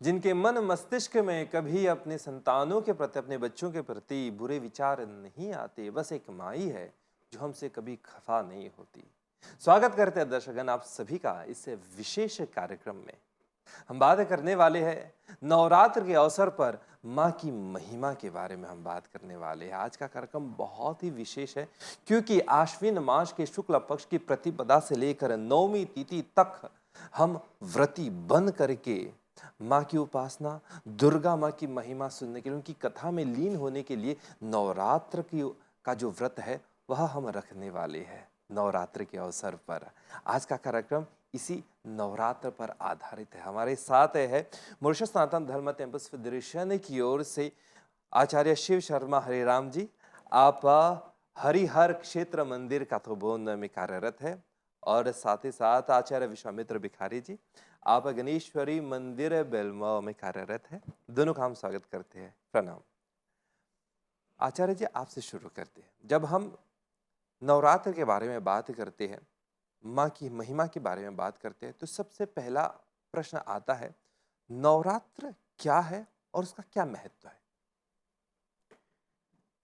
जिनके मन मस्तिष्क में कभी अपने संतानों के प्रति, अपने बच्चों के प्रति बुरे विचार नहीं आते, बस एक माँ ही है जो हमसे कभी खफा नहीं होती। स्वागत करते हैं दर्शकगण आप सभी का इस विशेष कार्यक्रम में। हम बात करने वाले हैं नवरात्र के अवसर पर माँ की महिमा के बारे में हम बात करने वाले हैं। आज का कार्यक्रम बहुत ही विशेष है क्योंकि आश्विन मास के शुक्ल पक्ष की प्रतिपदा से लेकर नौमी तिथि तक हम व्रती बन करके माँ की उपासना, दुर्गा माँ की महिमा सुनने के लिए, उनकी कथा में लीन होने के लिए नवरात्र की का जो व्रत है वह हम रखने वाले हैं नवरात्र के अवसर पर। आज का कार्यक्रम इसी नवरात्र पर आधारित है। हमारे साथ है मॉरिशस सनातन धर्म टेम्पल्स फेडरेशन की ओर से आचार्य शिव शर्मा हरिराम जी। आप हरिहर क्षेत्र मंदिर काथोबोन में कार्यरत है और साथ ही साथ आचार्य विश्वामित्र भिखारी जी, आप गणेश्वरी मंदिर बेलमाव में कार्यरत है। दोनों का हम स्वागत करते हैं। प्रणाम। आचार्य जी, आपसे शुरू करते हैं। जब हम नवरात्र के बारे में बात करते हैं, माँ की महिमा के बारे में बात करते हैं, तो सबसे पहला प्रश्न आता है, नवरात्र क्या है और उसका क्या महत्व है?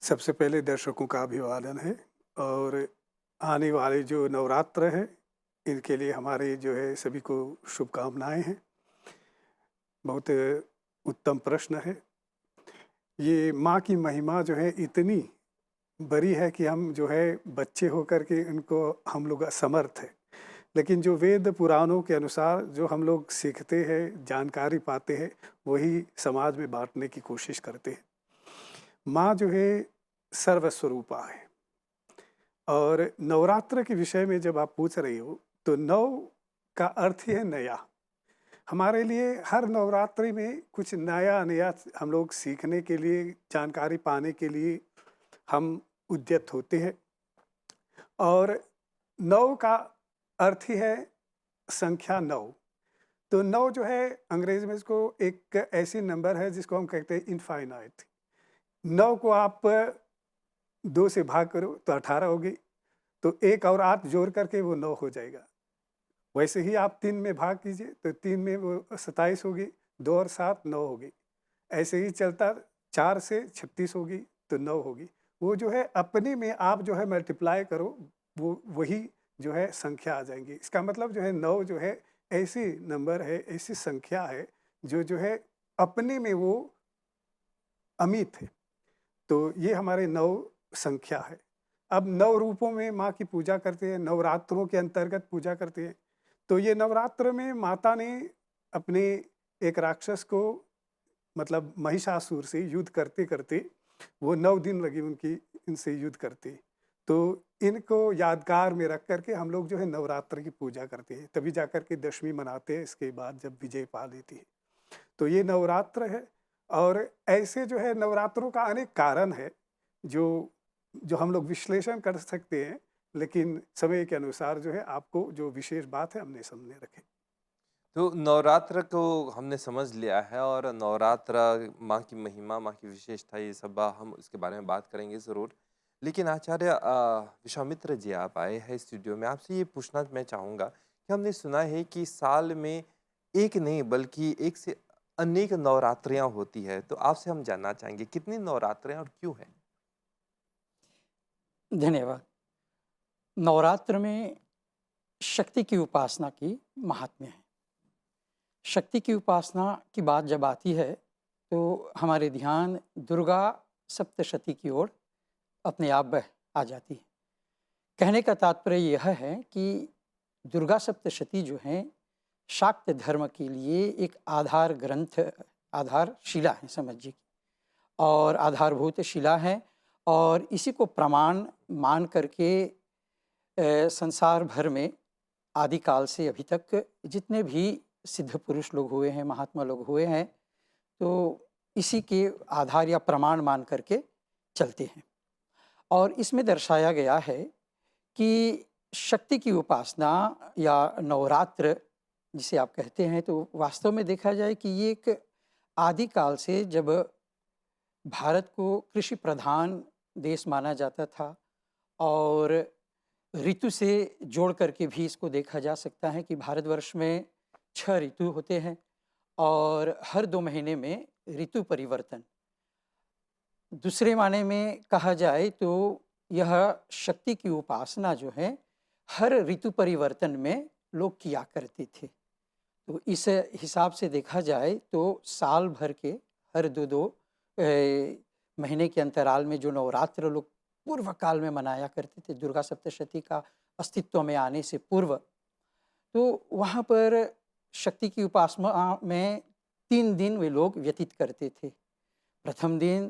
सबसे पहले दर्शकों का अभिवादन है और आने वाले जो नवरात्र है, इनके लिए हमारे जो है सभी को शुभकामनाएँ हैं। बहुत उत्तम प्रश्न है। ये माँ की महिमा जो है इतनी बड़ी है कि हम जो है बच्चे होकर के इनको हम लोग असमर्थ हैं। लेकिन जो वेद पुराणों के अनुसार जो हम लोग सीखते हैं, जानकारी पाते हैं, वही समाज में बाँटने की कोशिश करते हैं। माँ जो है सर्वस्वरूपा है। और नवरात्र के विषय में जब आप पूछ रही हो, तो नव का अर्थ ही है नया। हमारे लिए हर नवरात्रि में कुछ नया-नया हम लोग सीखने के लिए, जानकारी पाने के लिए हम उद्यत होते हैं। और 9 का अर्थ ही है संख्या 9। तो 9 जो है अंग्रेज़ी में इसको एक ऐसी नंबर है जिसको हम कहते हैं इनफ़ाइनाइट। 9 को आप 2 से भाग करो तो 18 होगी, तो 1 और 8 जोड़ करके वो 9 हो जाएगा। वैसे ही आप 3 में भाग कीजिए तो 3 में वो 27 होगी, 2 और 7 9 होगी। ऐसे ही चलता 4 से 36 होगी तो 9 होगी। वो जो है अपने में आप जो है मल्टीप्लाई करो, वो वही जो है संख्या आ जाएँगी। इसका मतलब जो है 9 जो है ऐसी नंबर है, ऐसी संख्या है जो है अपने में वो अमित है। तो ये हमारे 9 संख्या है। अब 9 रूपों में माँ की पूजा करते हैं, नवरात्रों के अंतर्गत पूजा करते हैं। तो ये नवरात्र में माता ने अपने एक राक्षस को मतलब महिषासुर से युद्ध करते-करते वो 9 दिन लगे उनकी इनसे युद्ध करते। तो इनको यादगार में रख कर के हम लोग जो है नवरात्र की पूजा करते हैं। तभी जाकर के दशमी मनाते हैं, इसके बाद जब विजय पा लेती है। तो ये नवरात्र है और ऐसे जो है नवरात्रों का अनेक कारण है, जो जो हम लोग विश्लेषण कर सकते हैं, लेकिन समय के अनुसार जो है आपको जो विशेष बात है हमने सामने रखी। तो नवरात्र को हमने समझ लिया है और नवरात्र, माँ की महिमा, माँ की विशेषता, ये सब हम इसके बारे में बात करेंगे ज़रूर। लेकिन आचार्य विश्वामित्र जी आप आए हैं स्टूडियो में, आपसे ये पूछना मैं चाहूँगा कि हमने सुना है कि साल में एक नहीं बल्कि एक से अनेक नवरात्रियाँ होती है, तो आपसे हम जानना चाहेंगे कितनी नवरात्रियाँ और क्यों हैं? धन्यवाद। नवरात्र में शक्ति की उपासना की महात्म्य है। शक्ति की उपासना की बात जब आती है, तो हमारे ध्यान दुर्गा सप्तशती की ओर अपने आप बह आ जाती है। कहने का तात्पर्य यह है कि दुर्गा सप्तशती जो हैं, शाक्त धर्म के लिए एक आधार ग्रंथ, आधारशिला है समझिए और आधारभूत शिला है और इसी को प्रमाण मान करके संसार भर में आदिकाल से अभी तक जितने भी सिद्ध पुरुष लोग हुए हैं, महात्मा लोग हुए हैं, तो इसी के आधार या प्रमाण मान करके चलते हैं। और इसमें दर्शाया गया है कि शक्ति की उपासना या नवरात्र जिसे आप कहते हैं, तो वास्तव में देखा जाए कि ये एक आदिकाल से, जब भारत को कृषि प्रधान देश माना जाता था और ऋतु से जोड़ करके भी इसको देखा जा सकता है कि भारतवर्ष में 6 ऋतु होते हैं और हर 2 महीने में ऋतु परिवर्तन। दूसरे माने में कहा जाए तो यह शक्ति की उपासना जो है, हर ऋतु परिवर्तन में लोग किया करते थे। तो इस हिसाब से देखा जाए तो साल भर के हर 2-2 महीने के अंतराल में जो नवरात्र लोग पूर्व काल में मनाया करते थे, दुर्गा सप्तशती का अस्तित्व में आने से पूर्व, तो वहाँ पर शक्ति की उपासना में 3 दिन वे लोग व्यतीत करते थे। प्रथम दिन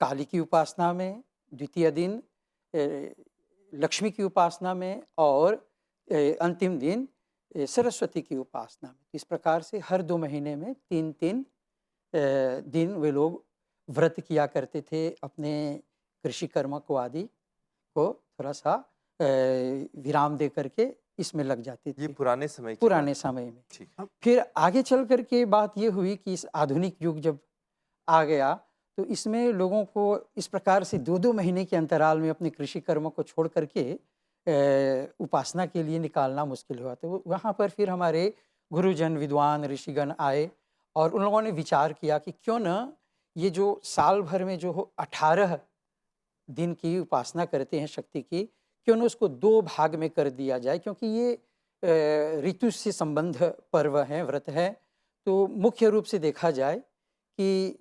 काली की उपासना में, द्वितीय दिन लक्ष्मी की उपासना में और अंतिम दिन सरस्वती की उपासना में। इस प्रकार से हर 2 महीने में 3-3 दिन वे लोग व्रत किया करते थे, अपने कृषि कर्म को आदि को थोड़ा-सा विराम दे करके इसमें लग जाते ये थे, पुराने समय की पुराने बात है। समय में। ठीक। फिर आगे चल कर के बात ये हुई कि इस आधुनिक युग जब आ गया, तो इसमें लोगों को इस प्रकार से 2-2 महीने के अंतराल में अपने कृषि कर्म को छोड़ कर के उपासना के लिए निकालना मुश्किल हुआ। तो वहाँ पर फिर हमारे गुरुजन, विद्वान, ऋषिगण आए और उन लोगों ने विचार किया कि क्यों न ये जो साल भर में जो 18 दिन की उपासना करते हैं शक्ति की, क्यों न उसको 2 भाग में कर दिया जाए, क्योंकि ये ऋतु से संबंध पर्व है, व्रत है। तो मुख्य रूप से देखा जाए कि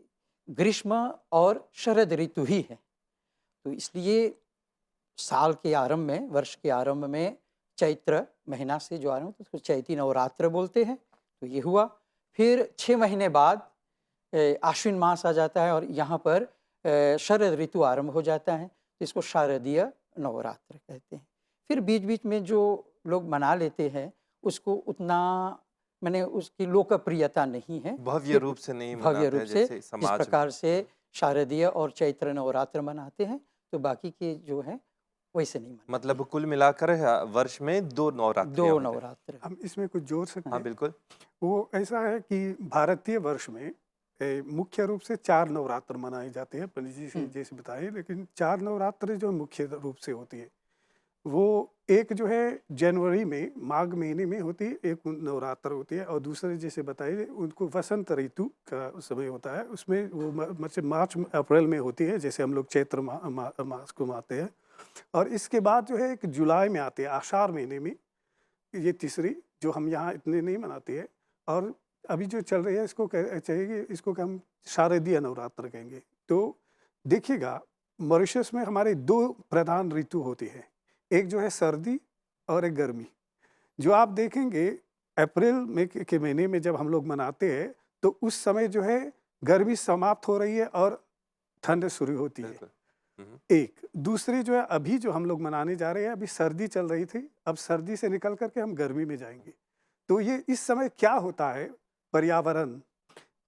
ग्रीष्म और शरद ऋतु ही है। तो इसलिए साल के आरंभ में, वर्ष के आरंभ में चैत्र महीना से जो आरंभ होता है उसको चैती नवरात्र बोलते हैं। तो ये हुआ। फिर 6 महीने बाद आश्विन मास आ जाता है और यहाँ पर शरद ऋतु आरंभ हो जाता है, तो इसको शारदीय नवरात्र कहते हैं। फिर बीच-बीच में जो लोग मना लेते हैं, उसको उतना माने उसकी लोकप्रियता नहीं है। भव्य फिर रूप से नहीं भव्य मनाते रूप हैं से जैसे जिस समाज में। प्रकार से शारदीय और चैत्र नवरात्र मनाते हैं, तो बाकी के जो हैं वैसे नहीं मनाते मतलब हैं। कुल मिलाकर वर्ष में 2 नवरात्रियाँ 2 हो जाती हैं। नवरात्र। हम इसमें कुछ जोड़ सकते हाँ, हैं। बिल्कुल। वो ऐसा है कि भारतीय वर्ष में मुख्य रूप से 4 नवरात्र मनाए जाते हैं, पंडित जी से हुँ, जैसे बताए, लेकिन 4 नवरात्र जो मुख्य रूप से होती है, वो एक जो है जनवरी में माघ महीने में होती है, एक नवरात्र होती है, और दूसरे जैसे बताइए उनको वसंत ऋतु का समय होता है, उसमें वो मतलब मार्च अप्रैल में होती है, जैसे हम लोग चैत्र मास को मानते हैं। और इसके बाद जो है एक जुलाई में आती है, आषाढ़ महीने में, ये तीसरी जो हम यहाँ इतने नहीं मनाते हैं। और अभी जो चल रही है इसको चाहिए, इसको हम शारदीय नवरात्र कहेंगे। तो देखिएगा, मॉरिशस में हमारे 2 प्रधान ऋतु होती है, एक जो है सर्दी और एक गर्मी। जो आप देखेंगे अप्रैल में के महीने में जब हम लोग मनाते हैं, तो उस समय जो है गर्मी समाप्त हो रही है और ठंड शुरू होती है। बिल्कुल। हुँ, एक दूसरी जो है अभी जो हम लोग मनाने जा रहे हैं, अभी सर्दी चल रही थी, अब सर्दी से निकल कर के हम गर्मी में जाएँगे। तो ये इस समय क्या होता है, पर्यावरण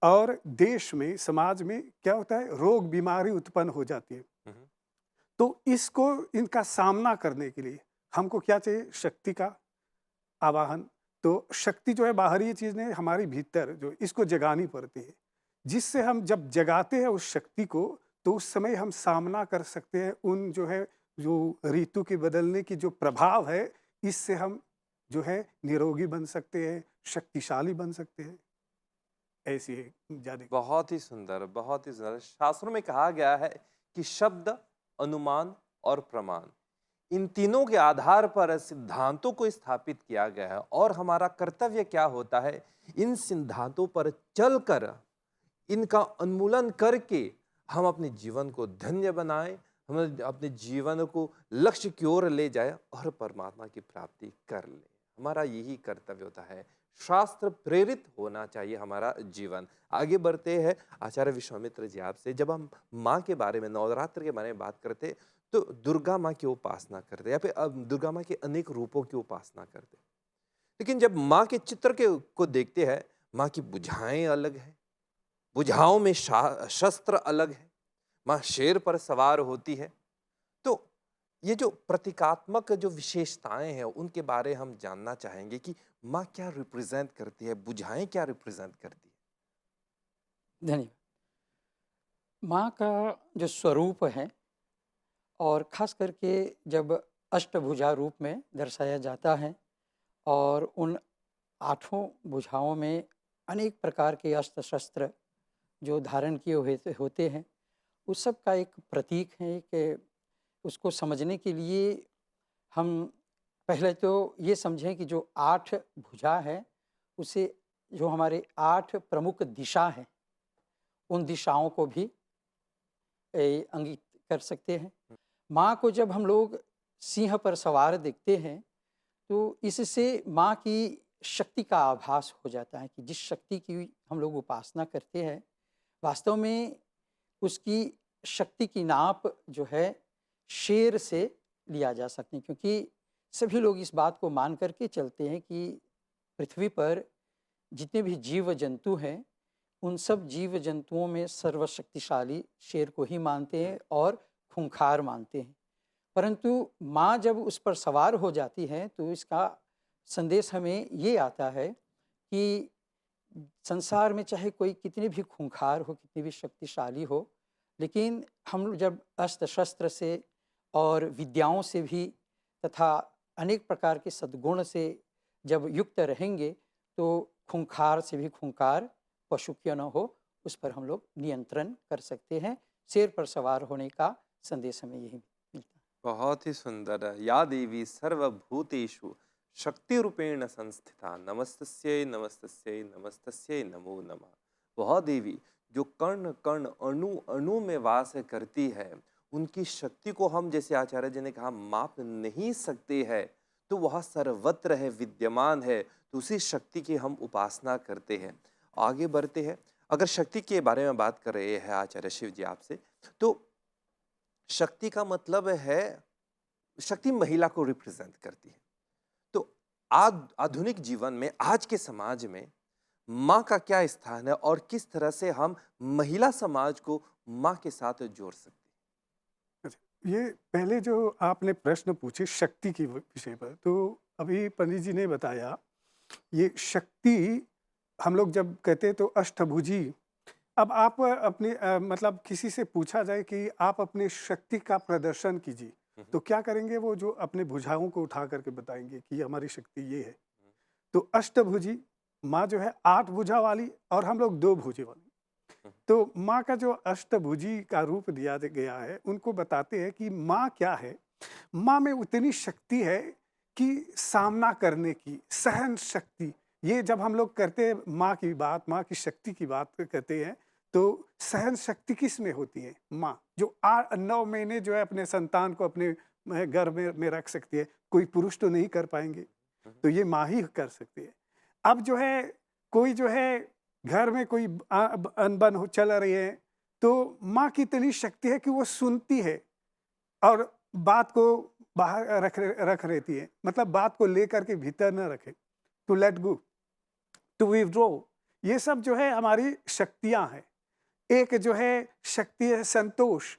और देश में, समाज में क्या होता है, रोग बीमारी उत्पन्न हो जाती है। हुँ। तो इसको, इनका सामना करने के लिए हमको क्या चाहिए, शक्ति का आवाहन। तो शक्ति जो है बाहरी चीज़ नहीं, हमारी भीतर जो इसको जगानी पड़ती है, जिससे हम जब जगाते हैं उस शक्ति को, तो उस समय हम सामना कर सकते हैं उन जो है, जो ऋतु के बदलने की जो प्रभाव है, इससे हम जो है निरोगी बन सकते हैं, शक्तिशाली बन सकते हैं। ऐसी है जाने। बहुत ही सुंदर, बहुत ही सुंदर। शास्त्रों में कहा गया है कि शब्द, अनुमान और प्रमाण, इन तीनों के आधार पर सिद्धांतों को स्थापित किया गया है और हमारा कर्तव्य क्या होता है, इन सिद्धांतों पर चलकर, इनका उन्मूलन करके हम अपने जीवन को धन्य बनाएं, हम अपने जीवन को लक्ष्य की ओर ले जाएं और परमात्मा की प्राप्ति कर लें। हमारा यही कर्तव्य होता है। शास्त्र प्रेरित होना चाहिए हमारा जीवन। आगे बढ़ते हैं आचार्य विश्वामित्र जी आपसे, जब हम माँ के बारे में, नवरात्र के बारे में बात करते हैं, तो दुर्गा माँ की उपासना करते हैं या फिर दुर्गा माँ के अनेक रूपों की उपासना करते हैं। लेकिन जब माँ के चित्र के को देखते हैं, माँ की भुजाएं अलग है, भुजाओं में शस्त्र अलग है, माँ शेर पर सवार होती है। तो ये जो प्रतीकात्मक जो विशेषताएं हैं उनके बारे हम जानना चाहेंगे कि माँ क्या रिप्रेजेंट करती है, भुजाएं क्या रिप्रेजेंट करती धन्यवाद। माँ का जो स्वरूप है और ख़ास करके जब अष्टभुजा रूप में दर्शाया जाता है और उन 8 भुजाओं में अनेक प्रकार के अस्त्र शस्त्र जो धारण किए हुए होते हैं, उस सब का एक प्रतीक है कि उसको समझने के लिए हम पहले तो ये समझें कि जो 8 भुजा है, उसे जो हमारे 8 प्रमुख दिशा हैं, उन दिशाओं को भी अंगित कर सकते हैं। माँ को जब हम लोग सिंह पर सवार देखते हैं, तो इससे माँ की शक्ति का आभास हो जाता है कि जिस शक्ति की हम लोग उपासना करते हैं, वास्तव में उसकी शक्ति की नाप जो है शेर से लिया जा सकती है, क्योंकि सभी लोग इस बात को मान करके चलते हैं कि पृथ्वी पर जितने भी जीव जंतु हैं, उन सब जीव जंतुओं में सर्वशक्तिशाली शेर को ही मानते हैं और खूंखार मानते हैं। परंतु माँ जब उस पर सवार हो जाती है, तो इसका संदेश हमें ये आता है कि संसार में चाहे कोई कितने भी खूंखार हो, कितनी भी शक्तिशाली हो, लेकिन हम लोग जब अस्त्र शस्त्र से और विद्याओं से भी तथा अनेक प्रकार के सद्गुण से जब युक्त रहेंगे, तो खूंखार से भी खूंखार पशु क्यों न हो, उस पर हम लोग नियंत्रण कर सकते हैं। शेर पर सवार होने का संदेश हमें यही मिलता है। बहुत ही सुंदर। या देवी सर्वभूतेषु शक्ति रूपेण संस्थिता नमस्तस्यै नमस्तस्यै नमस्तस्यै नमो नमः। वह देवी जो कर्ण कर्ण अणु अणु में वास करती है, उनकी शक्ति को हम, जैसे आचार्य जी ने कहा, माप नहीं सकते हैं, तो वह सर्वत्र है, विद्यमान है। तो उसी शक्ति की हम उपासना करते हैं। आगे बढ़ते हैं। अगर शक्ति के बारे में बात कर रहे हैं आचार्य शिव जी आपसे, तो शक्ति का मतलब है, शक्ति महिला को रिप्रेजेंट करती है। तो आधुनिक जीवन में, आज के समाज में माँ का क्या स्थान है और किस तरह से हम महिला समाज को माँ के साथ जोड़ सकते हैं? अच्छा, ये पहले जो आपने प्रश्न पूछे शक्ति की विषय पर, तो अभी पंडित जी ने बताया, ये शक्ति हम लोग जब कहते हैं तो अष्टभुजी। अब आप अपने मतलब किसी से पूछा जाए कि आप अपनी शक्ति का प्रदर्शन कीजिए, तो क्या करेंगे? वो जो अपने भुजाओं को उठा करके बताएंगे कि हमारी शक्ति ये है। तो अष्टभुजी माँ जो है 8 भुजा वाली, और हम लोग 2 भुजे वाली। तो माँ का जो अष्टभुजी का रूप दिया गया है, उनको बताते हैं कि माँ क्या है। माँ में उतनी शक्ति है कि सामना करने की सहन शक्ति। ये जब हम लोग करते हैं माँ की बात, माँ की शक्ति की बात कहते हैं, तो सहन शक्ति किस में होती है? माँ जो 9 महीने जो है अपने संतान को अपने गर्भ में रख सकती है। कोई पुरुष तो नहीं कर पाएंगे, तो ये माँ ही कर सकती है। अब जो है कोई जो है घर में कोई अनबन चल रही है, तो माँ की इतनी शक्ति है कि वो सुनती है और बात को बाहर रख रहती है, मतलब बात को लेकर के भीतर न रखे। To let go, to withdraw, ये सब जो है हमारी शक्तियां हैं। एक जो है शक्ति है संतोष।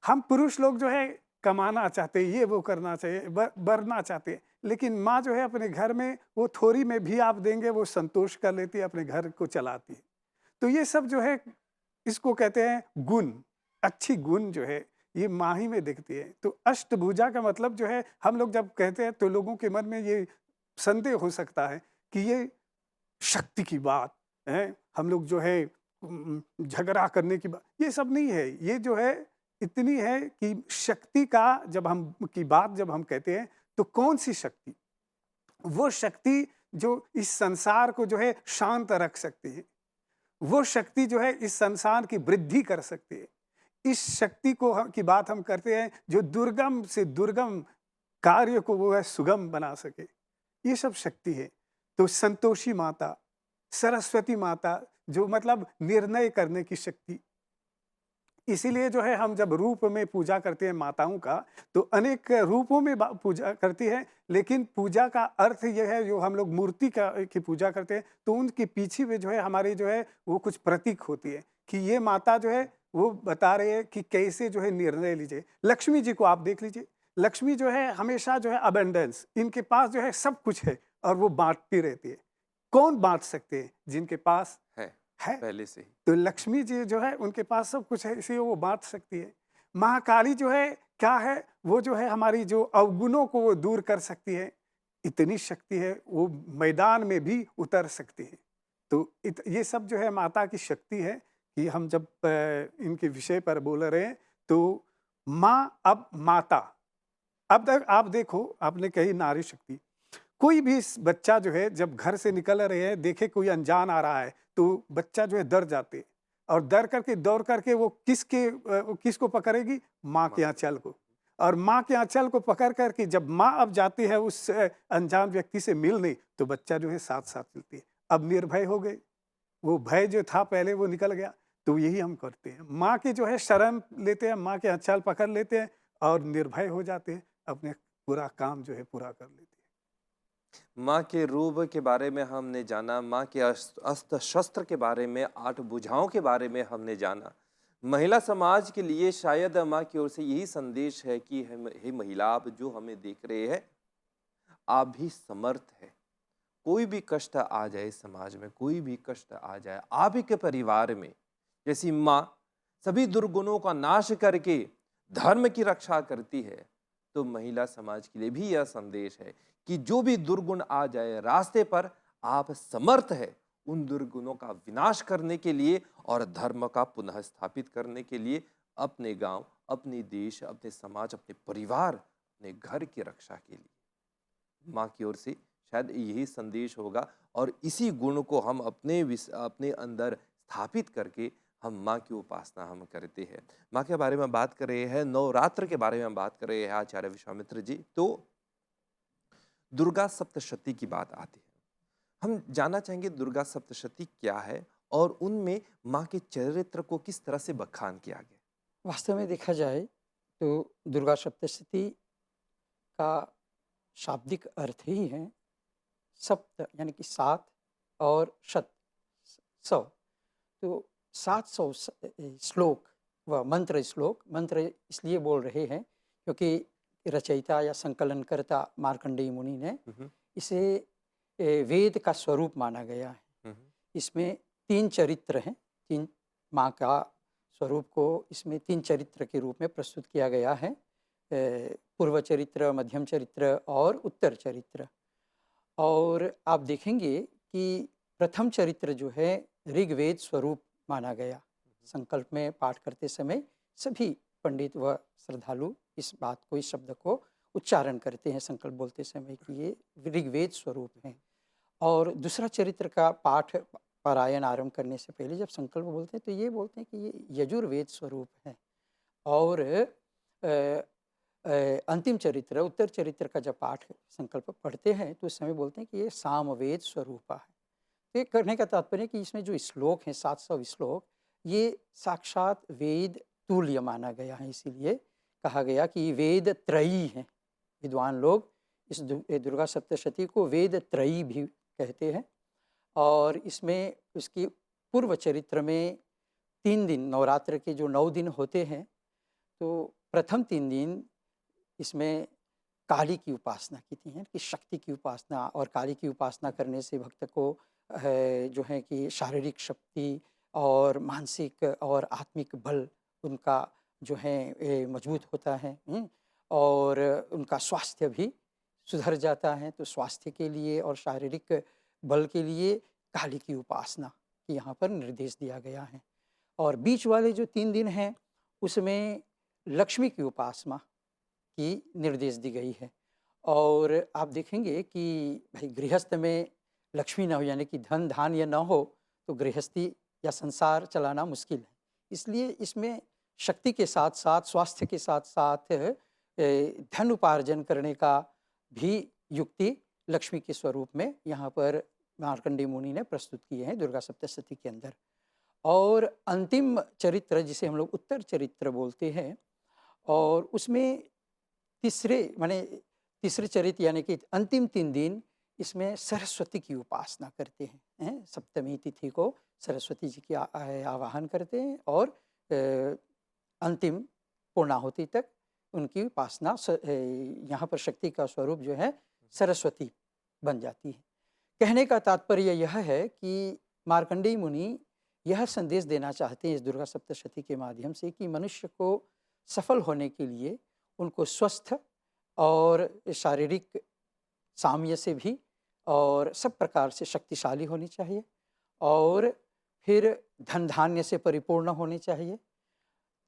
हम पुरुष लोग जो है कमाना चाहते हैं, ये वो करना चाहिए, बढ़ना चाहते हैं, लेकिन माँ जो है अपने घर में वो थोड़ी में भी आप देंगे, वो संतोष कर लेती है, अपने घर को चलाती है। तो ये सब जो है, इसको कहते हैं गुण। अच्छी गुण जो है ये माँ ही में दिखती है। तो अष्टभुजा का मतलब जो है, हम लोग जब कहते हैं तो लोगों के मन में ये संदेह हो सकता है कि ये शक्ति की बात है, हम लोग जो है झगड़ा करने की बात, ये सब नहीं है। ये जो है इतनी है कि शक्ति का जब हम कहते हैं, तो कौन सी शक्ति? वो शक्ति जो इस संसार को जो है शांत रख सकती है, वो शक्ति जो है इस संसार की वृद्धि कर सकती है। इस शक्ति की बात हम करते हैं जो दुर्गम से दुर्गम कार्य को वो है सुगम बना सके, ये सब शक्ति है। तो संतोषी माता, सरस्वती माता, जो मतलब निर्णय करने की शक्ति। इसीलिए जो है हम जब रूप में पूजा करते हैं माताओं का, तो अनेक रूपों में पूजा करती है, लेकिन पूजा का अर्थ यह है, जो हम लोग मूर्ति की पूजा करते हैं, तो उनके पीछे में जो है हमारी जो है वो कुछ प्रतीक होती है कि ये माता जो है वो बता रहे हैं कि कैसे जो है निर्णय लीजिए। लक्ष्मी जी को आप देख लीजिए, लक्ष्मी जो है हमेशा जो है अबेंडेंस, इनके पास जो है सब कुछ है और वो बांटती रहती है। कौन बांट सकते हैं? जिनके पास है पहले से ही। तो लक्ष्मी जी जो है उनके पास सब कुछ है, इसलिए वो बांट सकती है। महाकाली जो है क्या है? वो जो है हमारी जो अवगुणों को वो दूर कर सकती है। इतनी शक्ति है, वो मैदान में भी उतर सकती है। तो ये सब जो है माता की शक्ति है कि हम जब इनके विषय पर बोल रहे हैं तो माँ अब माता। अब तक आप देखो, आपने कही नारी शक्ति, कोई भी बच्चा जो है जब घर से निकल रहे हैं देखे कोई अनजान आ रहा है तो बच्चा जो है डर जाते, और डर करके दौड़ करके वो किसको पकड़ेगी, माँ के माँ के आंचल को। और माँ के आंचल को पकड़ करके जब माँ अब जाती है उस अनजान व्यक्ति से मिलने, तो बच्चा जो है साथ साथ चलती है। अब निर्भय हो गए, वो भय जो था पहले वो निकल गया। तो यही हम करते हैं, माँ की जो है शरण लेते हैं, माँ के आंचल पकड़ लेते हैं और निर्भय हो जाते हैं, अपने पूरा काम जो है पूरा कर लेते हैं। माँ के रूप के बारे में हमने जाना, माँ के अस्त्र शस्त्र के बारे में, 8 भुजाओं के बारे में हमने जाना। महिला समाज के लिए शायद माँ की ओर से यही संदेश है कि हे महिला, आप जो हमें देख रहे हैं, आप भी समर्थ है। कोई भी कष्ट आ जाए समाज में, कोई भी कष्ट आ जाए, आप ही के परिवार में, जैसी माँ सभी दुर्गुणों का नाश करके धर्म की रक्षा करती है, तो महिला समाज के लिए भी यह संदेश है कि जो भी दुर्गुण आ जाए रास्ते पर, आप समर्थ है उन दुर्गुणों का विनाश करने के लिए और धर्म का पुनः स्थापित करने के लिए, अपने गांव, अपने देश, अपने समाज, अपने परिवार, अपने घर की रक्षा के लिए। माँ की ओर से शायद यही संदेश होगा और इसी गुण को हम अपने अंदर स्थापित करके हम माँ की उपासना हम करते हैं। माँ के बारे में बात कर रहे हैं, नवरात्र के बारे में हम बात कर रहे हैं आचार्य विश्वामित्र जी। तो दुर्गा सप्तशती की बात आती है, हम जानना चाहेंगे दुर्गा सप्तशती क्या है और उनमें माँ के चरित्र को किस तरह से बखान किया गया। वास्तव में देखा जाए तो दुर्गा सप्तशती का शाब्दिक अर्थ ही है सप्त, यानी कि 7 और शत 100। तो 700 श्लोक व मंत्र, श्लोक मंत्र इसलिए बोल रहे हैं क्योंकि रचयिता या संकलनकर्ता मार्कंडेय मुनि ने हम्म, इसे वेद का स्वरूप माना गया है। हम्म, इसमें 3 चरित्र हैं, 3 माँ का स्वरूप को इसमें 3 चरित्र के रूप में प्रस्तुत किया गया है। पूर्व चरित्र, मध्यम चरित्र और उत्तर चरित्र। और आप देखेंगे कि प्रथम चरित्र जो है ऋग्वेद स्वरूप माना गया। संकल्प में पाठ करते समय सभी पंडित व श्रद्धालु इस बात को, इस शब्द को उच्चारण करते हैं संकल्प बोलते समय कि ये ऋग्वेद स्वरूप है। और दूसरा चरित्र का पाठ पारायण आरंभ करने से पहले जब संकल्प बोलते हैं तो ये बोलते हैं कि ये यजुर्वेद स्वरूप है। और अंतिम चरित्र, उत्तर चरित्र का जब पाठ संकल्प पढ़ते हैं तो उस समय बोलते हैं कि ये सामवेद स्वरूपा है। तो ये करने का तात्पर्य है कि इसमें जो श्लोक हैं 700 श्लोक, ये साक्षात वेद तुल्य माना गया है। इसीलिए कहा गया कि वेद त्रयी हैं। विद्वान लोग इस दुर्गा सप्तशती को वेद त्रयी भी कहते हैं। और इसमें उसकी पूर्व चरित्र में 3 दिन, नवरात्र के जो 9 दिन होते हैं, तो प्रथम 3 दिन इसमें काली की उपासना की थी, है कि शक्ति की उपासना। और काली की उपासना करने से भक्त को जो है कि शारीरिक शक्ति और मानसिक और आत्मिक बल उनका जो है मजबूत होता है। और उनका स्वास्थ्य भी सुधर जाता है। तो स्वास्थ्य के लिए और शारीरिक बल के लिए काली की उपासना की यहाँ पर निर्देश दिया गया है। और बीच वाले जो 3 दिन हैं उसमें लक्ष्मी की उपासना की निर्देश दी गई है। और आप देखेंगे कि भाई गृहस्थ में लक्ष्मी न हो, यानी कि धन धान्य न हो, तो गृहस्थी या संसार चलाना मुश्किल है। इसलिए इसमें शक्ति के साथ साथ, स्वास्थ्य के साथ साथ धन उपार्जन करने का भी युक्ति लक्ष्मी के स्वरूप में यहाँ पर मार्कंडेय मुनि ने प्रस्तुत किए हैं दुर्गा सप्तशती के अंदर। और अंतिम चरित्र जिसे हम लोग उत्तर चरित्र बोलते हैं, और उसमें तीसरे चरित्र यानी कि अंतिम 3 दिन इसमें सरस्वती की उपासना करते हैं। सप्तमी तिथि को सरस्वती जी की आवाहन करते हैं और अंतिम पूर्णाहुति तक उनकी उपासना यहाँ पर शक्ति का स्वरूप जो है सरस्वती बन जाती है। कहने का तात्पर्य यह है कि मार्कंडेय मुनि यह संदेश देना चाहते हैं इस दुर्गा सप्तशती के माध्यम से कि मनुष्य को सफल होने के लिए उनको स्वस्थ और शारीरिक साम्य से भी और सब प्रकार से शक्तिशाली होनी चाहिए। और फिर धन धान्य से परिपूर्ण होनी चाहिए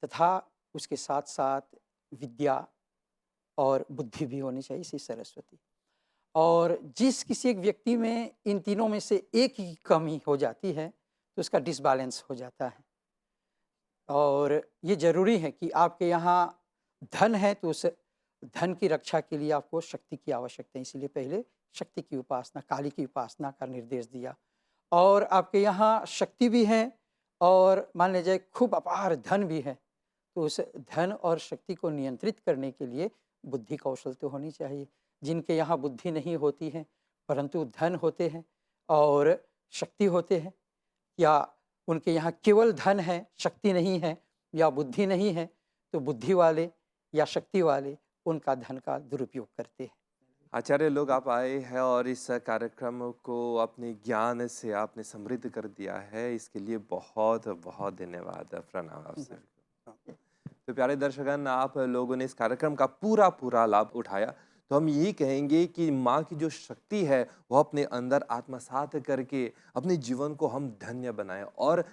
तथा उसके साथ साथ विद्या और बुद्धि भी होनी चाहिए, श्री सरस्वती। और जिस किसी एक व्यक्ति में इन तीनों में से एक ही कमी हो जाती है तो उसका डिसबैलेंस हो जाता है। और ये ज़रूरी है कि आपके यहाँ धन है तो उस धन की रक्षा के लिए आपको शक्ति की आवश्यकता है, इसीलिए पहले शक्ति की उपासना, काली की उपासना का निर्देश दिया। और आपके यहाँ शक्ति भी है और मान लीजिए खूब अपार धन भी है, तो उस धन और शक्ति को नियंत्रित करने के लिए बुद्धि कौशल तो होनी चाहिए। जिनके यहाँ बुद्धि नहीं होती है परंतु धन होते हैं और शक्ति होते हैं, या उनके यहाँ केवल धन है, शक्ति नहीं है या बुद्धि नहीं है, तो बुद्धि वाले या शक्ति वाले उनका धन का दुरुपयोग करते हैं। आचार्य लोग आप आए हैं और इस कार्यक्रम को अपने ज्ञान से आपने समृद्ध कर दिया है, इसके लिए बहुत बहुत धन्यवाद, प्रणाम आप सभी को। तो प्यारे दर्शकगण, आप लोगों ने इस कार्यक्रम का पूरा लाभ उठाया, तो हम यही कहेंगे कि माँ की जो शक्ति है वो अपने अंदर आत्मसात करके अपने जीवन को हम धन्य बनाएं और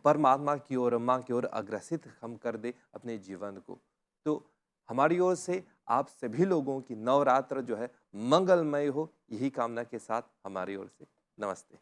परमात्मा की ओर, माँ की ओर अग्रसित हम कर दे अपने जीवन को। तो हमारी ओर से आप सभी लोगों की नवरात्र जो है मंगलमय हो, यही कामना के साथ हमारी ओर से नमस्ते।